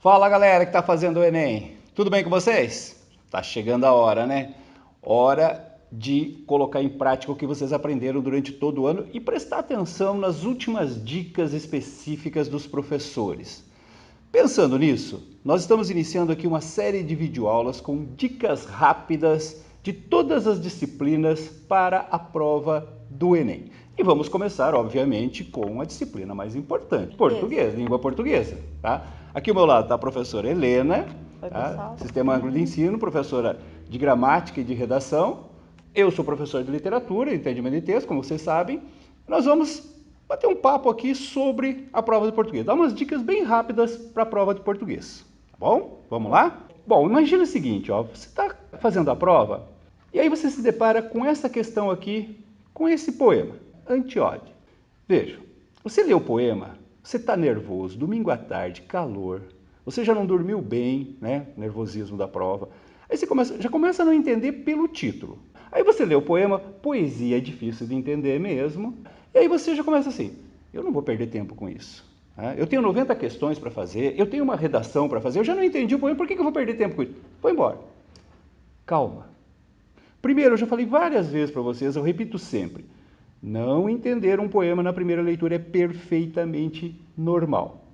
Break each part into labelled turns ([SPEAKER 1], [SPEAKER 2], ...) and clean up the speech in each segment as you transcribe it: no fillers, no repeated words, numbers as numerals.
[SPEAKER 1] Fala galera que está fazendo o Enem, tudo bem com vocês? Tá chegando a hora, né? Hora de colocar em prática o que vocês aprenderam durante todo o ano e prestar atenção nas últimas dicas específicas dos professores. Pensando nisso, nós estamos iniciando aqui uma série de videoaulas com dicas rápidas de todas as disciplinas para a prova do Enem. E vamos começar, obviamente, com a disciplina mais importante, português, língua portuguesa, tá? Aqui ao meu lado está a professora Helena, tá? Sistema Ângulo de Ensino, professora de gramática e de redação. Eu sou professor de literatura, entendimento de texto, como vocês sabem. Nós vamos bater um papo aqui sobre a prova de português. Dar umas dicas bem rápidas para a prova de português, tá bom? Vamos lá? Bom, imagina o seguinte, ó, você está fazendo a prova e aí você se depara com essa questão aqui, com esse poema, Antíode. Veja, você lê o poema, você está nervoso, domingo à tarde, calor, você já não dormiu bem, né? Nervosismo da prova. Aí você já começa a não entender pelo título. Aí você lê o poema, poesia é difícil de entender mesmo. E aí você já começa assim, eu não vou perder tempo com isso. Eu tenho 90 questões para fazer, eu tenho uma redação para fazer, eu já não entendi o poema, por que eu vou perder tempo com isso? Vou embora. Calma. Primeiro, eu já falei várias vezes para vocês, eu repito sempre, não entender um poema na primeira leitura é perfeitamente normal.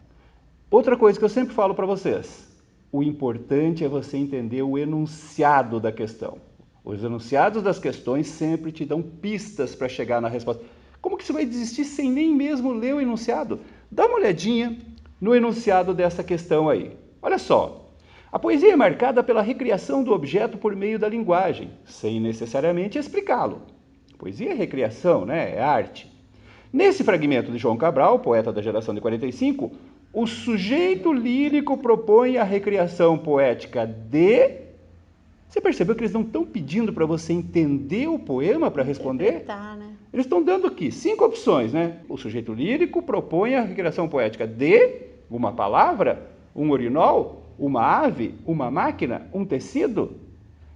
[SPEAKER 1] Outra coisa que eu sempre falo para vocês, o importante é você entender o enunciado da questão. Os enunciados das questões sempre te dão pistas para chegar na resposta. Como que você vai desistir sem nem mesmo ler o enunciado? Dá uma olhadinha no enunciado dessa questão aí. Olha só. A poesia é marcada pela recriação do objeto por meio da linguagem, sem necessariamente explicá-lo. Poesia é recriação, né? É arte. Nesse fragmento de João Cabral, poeta da geração de 45, o sujeito lírico propõe a recriação poética de... Você percebeu que eles não estão pedindo para você entender o poema para responder?
[SPEAKER 2] Né?
[SPEAKER 1] Eles estão dando aqui 5 opções, né? O sujeito lírico propõe a recriação poética de uma palavra, um urinol, uma ave, uma máquina, um tecido.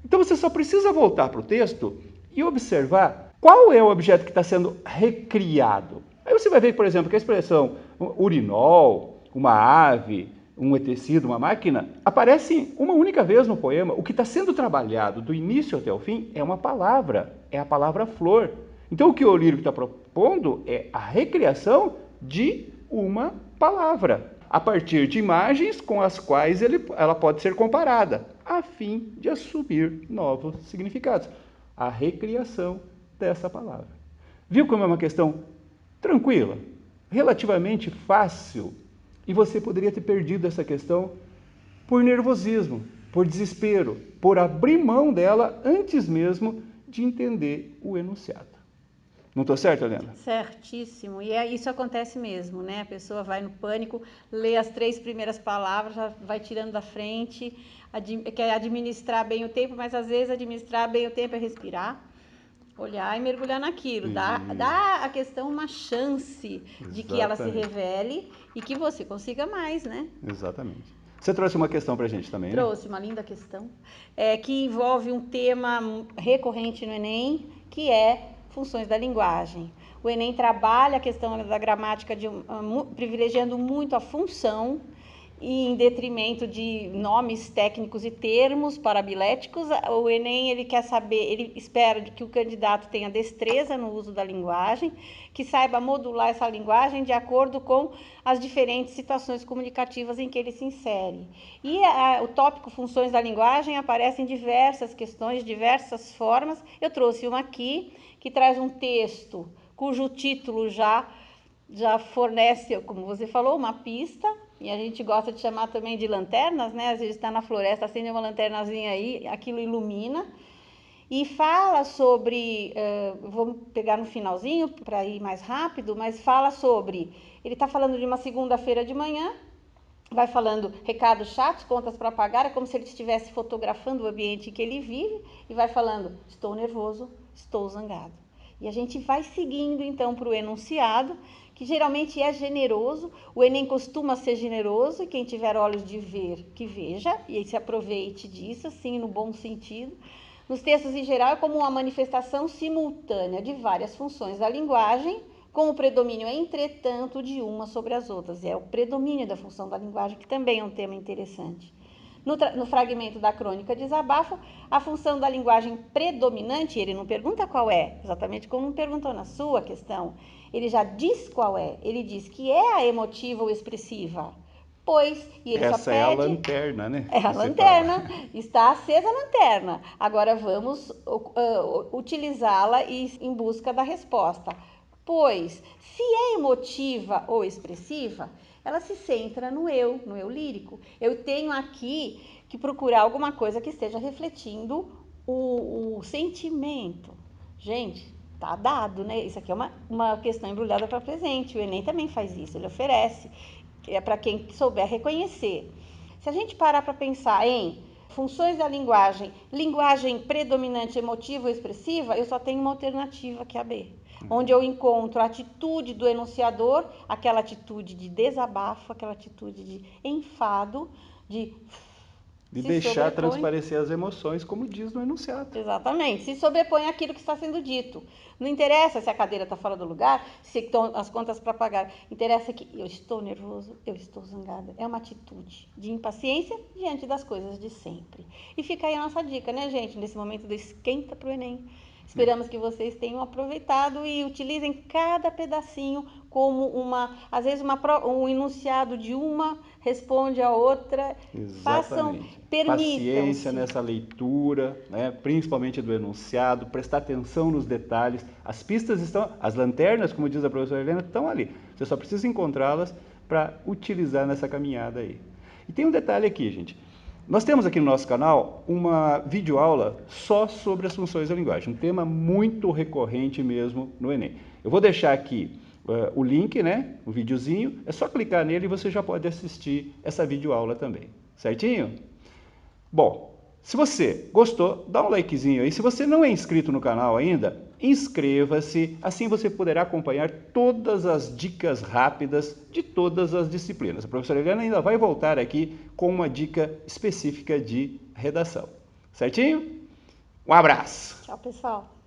[SPEAKER 1] Então você só precisa voltar para o texto e observar qual é o objeto que está sendo recriado. Aí você vai ver, por exemplo, que a expressão urinol, uma ave, um tecido, uma máquina, aparece uma única vez no poema. O que está sendo trabalhado do início até o fim é uma palavra, é a palavra flor. Então o que o lírico está propondo é a recriação de uma palavra, a partir de imagens com as quais ela pode ser comparada, a fim de assumir novos significados. A recriação dessa palavra. Viu como é uma questão tranquila, relativamente fácil, e você poderia ter perdido essa questão por nervosismo, por desespero, por abrir mão dela antes mesmo de entender o enunciado. Não estou certo, Helena?
[SPEAKER 2] Certíssimo. E isso acontece mesmo, né? A pessoa vai no pânico, lê as 3 primeiras palavras, já vai tirando da frente, quer administrar bem o tempo, mas às vezes administrar bem o tempo é respirar, olhar e mergulhar naquilo. Dá a questão uma chance de que ela se revele e que você consiga mais, né?
[SPEAKER 1] Exatamente. Você trouxe uma questão para a gente também, né?
[SPEAKER 2] Trouxe uma linda questão, que envolve um tema recorrente no Enem, que é funções da linguagem. O Enem trabalha a questão da gramática privilegiando muito a função e em detrimento de nomes técnicos e termos parabiléticos. O Enem ele quer saber, ele espera que o candidato tenha destreza no uso da linguagem, que saiba modular essa linguagem de acordo com as diferentes situações comunicativas em que ele se insere. E o tópico funções da linguagem aparece em diversas questões, diversas formas. Eu trouxe uma aqui, que traz um texto cujo título já fornece, como você falou, uma pista, e a gente gosta de chamar também de lanternas, né? Às vezes está na floresta, acende uma lanternazinha aí, aquilo ilumina, e fala sobre, vamos pegar no finalzinho para ir mais rápido, mas fala sobre, ele está falando de uma segunda-feira de manhã, vai falando recados chatos, contas para pagar, é como se ele estivesse fotografando o ambiente em que ele vive, e vai falando, estou nervoso, estou zangado. E a gente vai seguindo, então, para o enunciado, que geralmente é generoso. O Enem costuma ser generoso, e quem tiver olhos de ver, que veja, e se aproveite disso, assim, no bom sentido. Nos textos, em geral, é como uma manifestação simultânea de várias funções da linguagem, com o predomínio, entretanto, de uma sobre as outras. É o predomínio da função da linguagem, que também é um tema interessante. No fragmento da crônica Desabafo, a função da linguagem predominante, ele não pergunta qual é, exatamente como não perguntou na sua questão, ele já diz qual é, ele diz que é a emotiva ou expressiva, pois, e ele
[SPEAKER 1] Essa
[SPEAKER 2] só pede...
[SPEAKER 1] é a lanterna, né?
[SPEAKER 2] É a lanterna, está acesa a lanterna, agora vamos utilizá-la em busca da resposta, pois, se é emotiva ou expressiva, ela se centra no eu lírico. Eu tenho aqui que procurar alguma coisa que esteja refletindo o sentimento. Gente, tá dado, né? Isso aqui é uma questão embrulhada para presente. O Enem também faz isso, ele oferece. É para quem souber reconhecer. Se a gente parar para pensar em funções da linguagem, linguagem predominante emotiva ou expressiva, eu só tenho uma alternativa que é a B. Onde eu encontro a atitude do enunciador, aquela atitude de desabafo, aquela atitude de enfado, de
[SPEAKER 1] deixar transparecer as emoções, como diz no enunciado.
[SPEAKER 2] Exatamente, se sobrepõe aquilo que está sendo dito. Não interessa se a cadeira está fora do lugar, se estão as contas para pagar. Interessa que eu estou nervoso, eu estou zangada. É uma atitude de impaciência diante das coisas de sempre. E fica aí a nossa dica, né, gente? Nesse momento do esquenta para o Enem. Esperamos que vocês tenham aproveitado e utilizem cada pedacinho como às vezes um enunciado de uma responde a outra.
[SPEAKER 1] Exatamente.
[SPEAKER 2] Permitam-se.
[SPEAKER 1] Paciência nessa leitura, né? Principalmente do enunciado, prestar atenção nos detalhes. As pistas estão, as lanternas, como diz a professora Helena, estão ali. Você só precisa encontrá-las para utilizar nessa caminhada aí. E tem um detalhe aqui, gente. Nós temos aqui no nosso canal uma videoaula só sobre as funções da linguagem, um tema muito recorrente mesmo no Enem. Eu vou deixar aqui o link, né, o videozinho, é só clicar nele e você já pode assistir essa videoaula também, certinho? Bom, se você gostou, dá um likezinho aí. Se você não é inscrito no canal ainda, inscreva-se, assim você poderá acompanhar todas as dicas rápidas de todas as disciplinas. A professora Helena ainda vai voltar aqui com uma dica específica de redação. Certinho? Um abraço!
[SPEAKER 2] Tchau, pessoal!